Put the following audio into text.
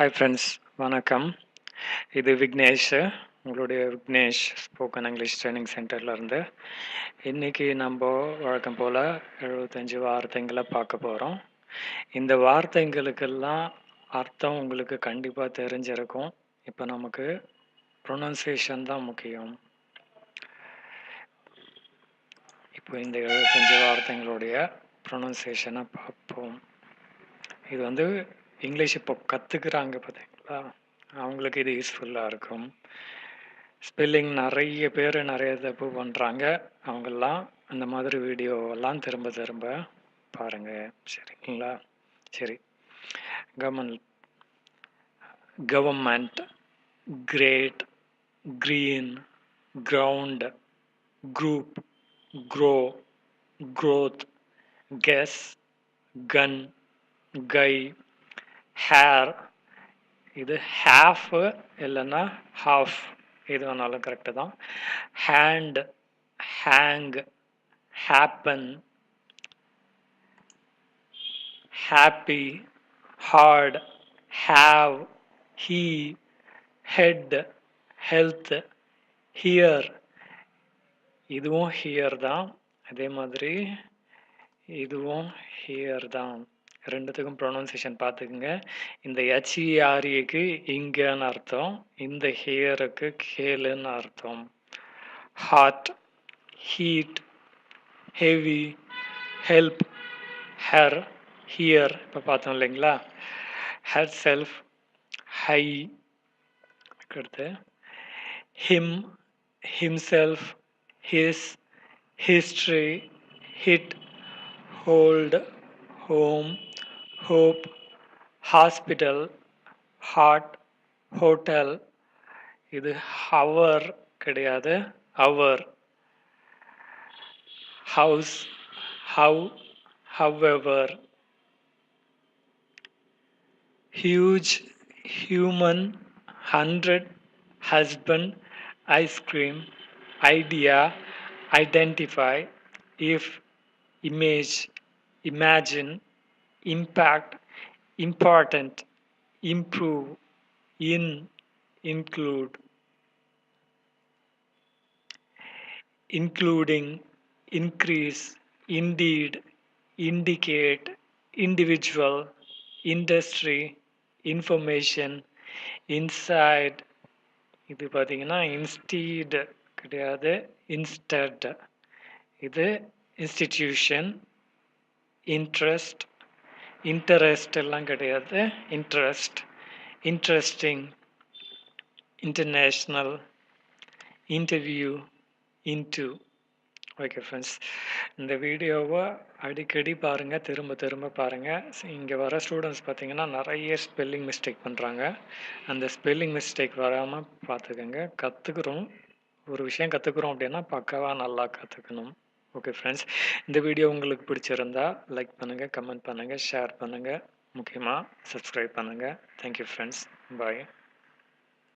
Hi friends, வணக்கம். இது விக்னேஷ், உங்களுடைய விக்னேஷ் ஸ்போக்கன் இங்கிலீஷ் ட்ரைனிங் சென்டர்லேருந்து. இன்றைக்கி நம்ம வழக்கம் போல் 75 வார்த்தைங்களை பார்க்க போகிறோம். இந்த வார்த்தைங்களுக்கெல்லாம் அர்த்தம் உங்களுக்கு கண்டிப்பாக தெரிஞ்சிருக்கும். இப்போ நமக்கு ப்ரொனன்சியேஷன் தான் முக்கியம். இப்போ இந்த 75 வார்த்தைங்களுடைய ப்ரொனன்சியேஷனை பார்ப்போம். இது இங்கிலீஷ் இப்போ கற்றுக்குறாங்க பார்த்தீங்களா, அவங்களுக்கு இது யூஸ்ஃபுல்லாக இருக்கும். ஸ்பெல்லிங் நிறைய பேர் நிறைய தப்பு பண்ணுறாங்க. அவங்கெல்லாம் அந்த மாதிரி வீடியோவெல்லாம் திரும்ப திரும்ப பாருங்கள், சரிங்களா? சரி. Government, great, green, ground, group, grow, growth, guess, gun, guy, hair. இது ஹாஃப் இல்லைன்னா ஹாஃப், எது வேணாலும் கரெக்டு தான். Hand, hang, happen, happy, heart, have, he, head, health, here. இதுவும் ஹியர் தான். அதே மாதிரி இதுவும் ஹியர் தான். ரெண்டுத்துக்கும் ப்ரொனன்சியேஷன் பார்த்துக்குங்க. இந்த ஹெச்இஆர்ஏக்கு இங்கன்னு அர்த்தம், இந்த ஹியருக்கு கேளுன்னு அர்த்தம். Hot, heat, heavy, help, her, here. இப்போ பார்த்தோம் இல்லைங்களா? ஹெர் செல்ஃப், ஹை, அடுத்து him, himself, his, history, hit, hold, home, hope, hospital, heart, hotel. இது hour கிடையாது, hour. House, how, however. Huge, human, 100, husband, ice cream, idea, identify, if, image, imagine, impact, important, improve, in, include, including, increase, indeed, indicate, individual, industry, information, inside. இது பார்த்தீங்கன்னா instead கிடையாது, instead. இது institution, interest, interest எல்லாம் கிடையாது, interest, interesting, international, interview, into. Okay friends, இந்த வீடியோவை அடிக்கடி பாருங்கள், திரும்ப திரும்ப பாருங்கள். இங்கே வர ஸ்டூடெண்ட்ஸ் பார்த்தீங்கன்னா நிறைய ஸ்பெல்லிங் மிஸ்டேக் பண்ணுறாங்க. அந்த ஸ்பெல்லிங் மிஸ்டேக் வராமல் பார்த்துக்கோங்க. ஒரு விஷயம் கற்றுக்குறோம் அப்படின்னா பக்காவாக நல்லா கற்றுக்கணும். ஓகே ஃப்ரெண்ட்ஸ், இந்த வீடியோ உங்களுக்கு பிடிச்சிருந்தா லைக் பண்ணுங்கள், கமெண்ட் பண்ணுங்கள், ஷேர் பண்ணுங்கள், முக்கியமாக சப்ஸ்கிரைப் பண்ணுங்கள். தேங்க்யூ ஃப்ரெண்ட்ஸ், பாய்.